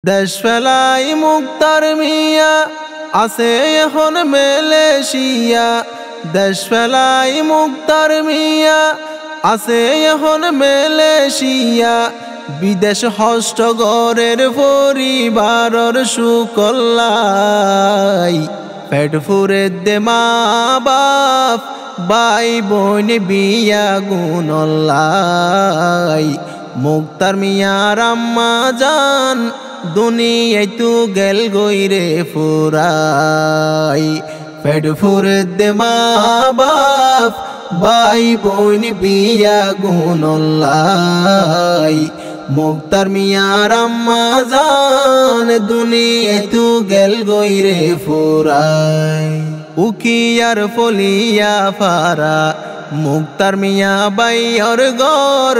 দেশ ফেলাই মুক্তার মিয়া আছে এখন মালয়েশিয়া। দেশ ফেলাই মুক্তার মিয়া আছে এখন মালয়েশিয়া। বিদেশ হস্তগরের পরিবারর সুকল্লাই। পেট ফুরে দে মা বাপ ভাই বোন বিয়া গুণল্লাই। মুক্তার মিয়ার আম্মা জান দুনিয়ায় তু গেল গইরে ফুরাই। পেট ফুরে দে মা বাপ ভাই বোন বিয়া গুণল্লাই। মুক্তার মিয়ার আম্মা জান দুনিয়ায় তু গেল গইরে ফুরাই। উকিয়ার ফলিয়া ফারা মুক্তার মিয়া বাইয়র গর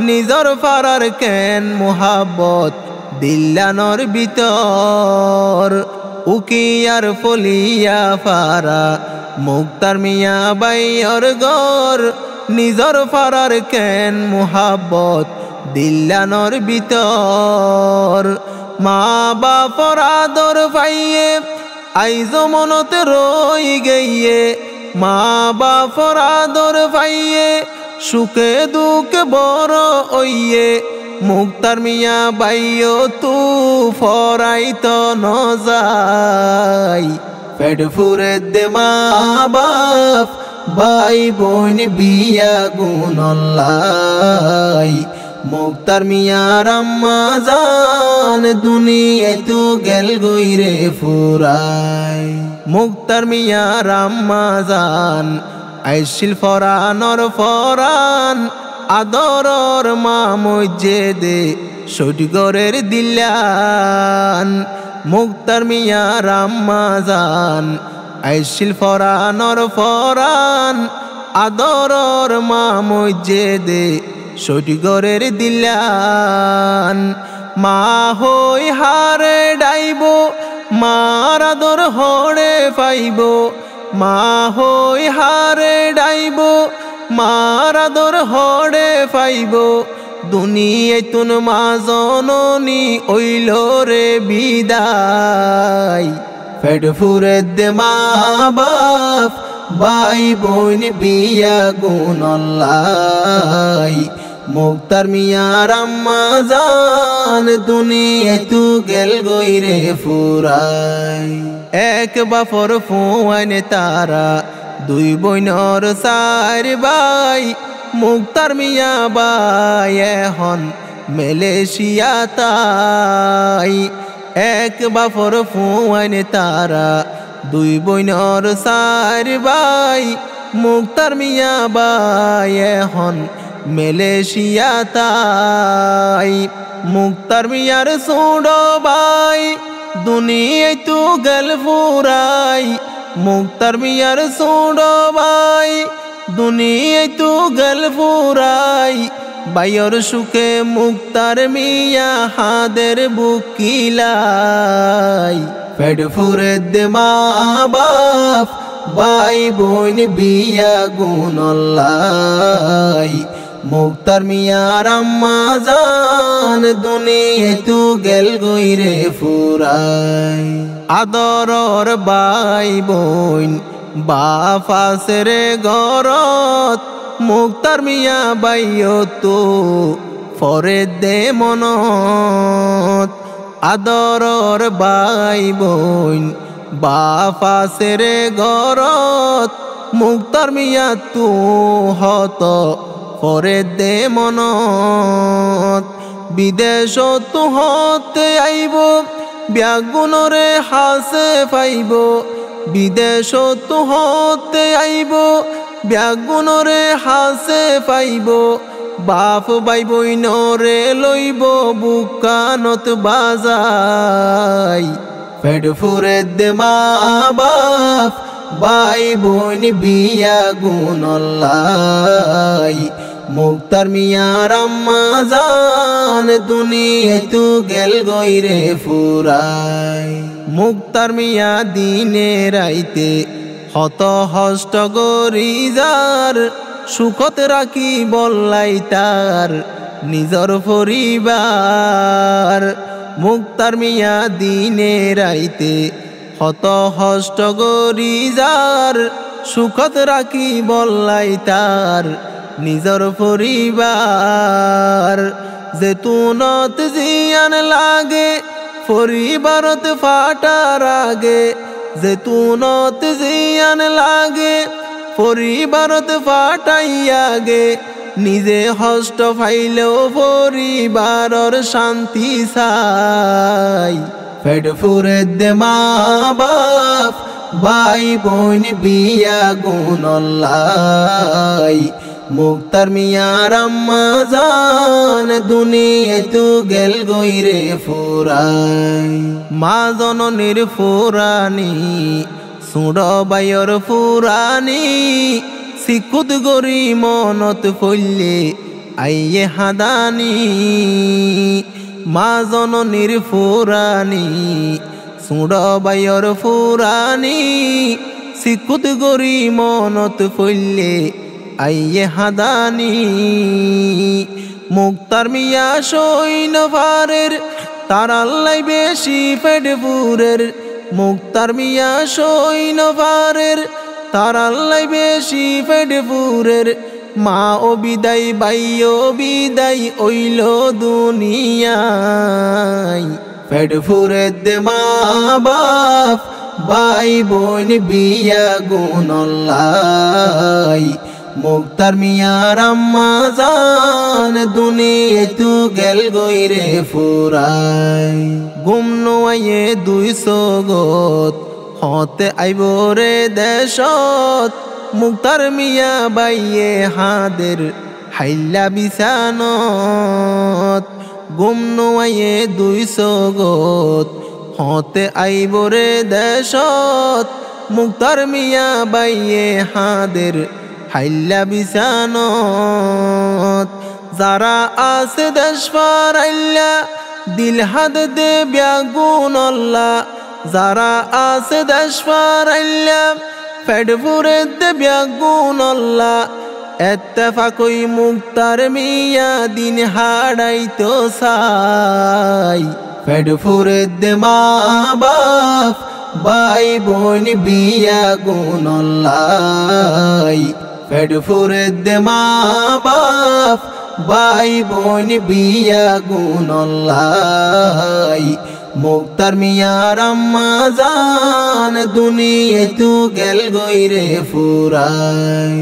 নিজর ফারার কেন মোহাব্বত দিল্লানর ভিতর। উকিয়ার ফলিয়া ফারা মুক্তার মিয়া বাইয়র গর নিজর ফারার কেন মোহাব্বত দিল্লানর ভিতর। মা বাপর আদর পাইয়ে আইজ মনতে রই গইয়ে। মা বাপর আদর পাইয়ে সুখে দুঃখে বড় ওইয়ে। মুক্তার মিয়া বাইও তু ফরাইত ন যাই। পেট ফুরে দে মা বাপ ভাই বোন বিয়া গুণল্লাই। মুক্তার মিয়ার আম্মা জান দুনিয়ায় তু গেল গইরে ফুরাই। মুক্তার মিয়ার আম্মা জান আইসিল ফরানর ফরান আদরর মা মসজিদে সটগরের দিল্লান। মুক্তার মিয়ার আম্মা জান আইসিল ফরানর ফরান আদরর মা মসজিদে সটগরের দিল্লান। মা হই হারে ডাইব মার আদর হড়ে পাইব। মা হই হারে ডাইব মার আদর হড়ে পাইব। দুনিয়ায় তুন মা জননী ওইল রে বিদায়। পেট ফুরে দে মা বাপ ভাই বোন বিয়া গুণল্লাই। মুক্তার মিয়ার আম্মা জান দুনিয়ায় তু গেল গইরে ফুরাই। এক বাপর ফুয়াইনে তারা দুই বইনর চার ভাই। মুক্তার মিয়া বাই এখন মালয়েশিয়া তাই। এক বাপর ফুয়াইনে তারা দুই বইনর চার ভাই। মুক্তার মিয়া বাই এখন মালয়েশিয়া তাই। মুক্তার মিয়ার ছোট ভাই দুনিয়ায় তু গেল ফুরাই। মুক্তার মিয়ার ছোট ভাই দুনিয়ায় তু গেল ফুরাই। বাইয়র সুখে মুক্তার মিয়া হাদের বুকিলাই। পেট ফুরে দে মা বাপ ভাই বোন বিয়া গুণল্লাই। মুক্তার মিয়ার আম্মা জান দুনিয়ায় তু গেল গইরে ফুরাই। আদরর ভাই বোন বাপ আছে রে ঘরত। মুক্তার মিয়া বাইও তো ফরে দে মনত। আদরর ভাই বোন বাপ আছে রে ঘরত। মুক্তার মিয়া তু হত ফরে দে মনত। বিদেশ তু হতে আইব ব্যাগুণরে হাসে পাইব। বিদেশ তু হতে আইব ব্যাগুণরে হাসে পাইব। বাপ ভাই বইনরে লইব বুকানত বাজাই। পেট ফুরে দে মা বাপ ভাই বোন বিয়া গুণল্লাই। মুক্তার মিয়ার আম্মা জান দুনিয়ায় তু গেল গইরে ফুরাই। মুক্তার মিয়া দিনে রাইতে হত হষ্ট গরিজার। সুখত রাখি বললাই তার নিজর পরিবার। মুক্তার মিয়া দিনে রাইতে হত হষ্ট গরি যার সুখত রাখি বললাই তার নিজর পরিবার যেতুনত জিয়ান লাগে পরিবারত ফাটার আগে যেতুনত জিয়ান লাগে পরিবারত ফাটাইয়া গে নিজে হষ্ট ফাইলেও পরিবারর শান্তি চাই পেট ফুরে দে মা বাপ ভাই বোন বিয়া গুণল্লাই মুক্তার মিয়ার আম্মা জান দুনিয়া তু গেল গইরে ফুরাই মা জননীর ফুরানি সুড় বাইর ফুরানি সিকুত গরি মনত ফলে আইয়ে হাদানি মা জননীর ফুরানি সুড় বাইর ফুরানি সিকুত গরি মনত ফলে আইয়ে হাদানি মুক্তার মিয়া সৈন পারের তারাল্লাই বেশি পেট পুরের মুক্তার মিয়া সৈন পারের তারাল্লাই বেশি পেট পুরের মা ও বিদায় বাই ও বিদায় ওইল দুনিয়ায় পেট ফুরে দে মা বাপ ভাই বোন বিয়া গুণল্লাই মুক্তার মিয়ার আম্মা জান দুনিয়া তু গেল গইরে ফুরাই গুম নোয়াইয়ে 200 গত হতে আইব রে দেশত মুক্তার মিয়া বাইয়ে হাদের হাইলা বিছানত গুম নোয়াইয়ে 200 গত হতে আইব রে দেশত মুক্তার মিয়া বাইয়ে হাদের হাইলা বিছানত যারা আছে দেশ পারাইল্লা দিল হাদ দে ব্যাগুন আল্লাহ যারা আছে দেশ পারাইল্লা পেট ফুরে দে ব্যাগুন আল্লাহ এত্তেফাকই মুক্তার মিয়া দিন হারাইতো চাই পেট ফুরে দে মা বাপ ভাই বোন বিয়া গুণল্লাই পেট ফুরে দে মা বাপ ভাই বোন বিয়া গুণল্লাই মুক্তার মিয়ার আম্মা জান দুনিয়া তু গেল গইরে ফুরাই।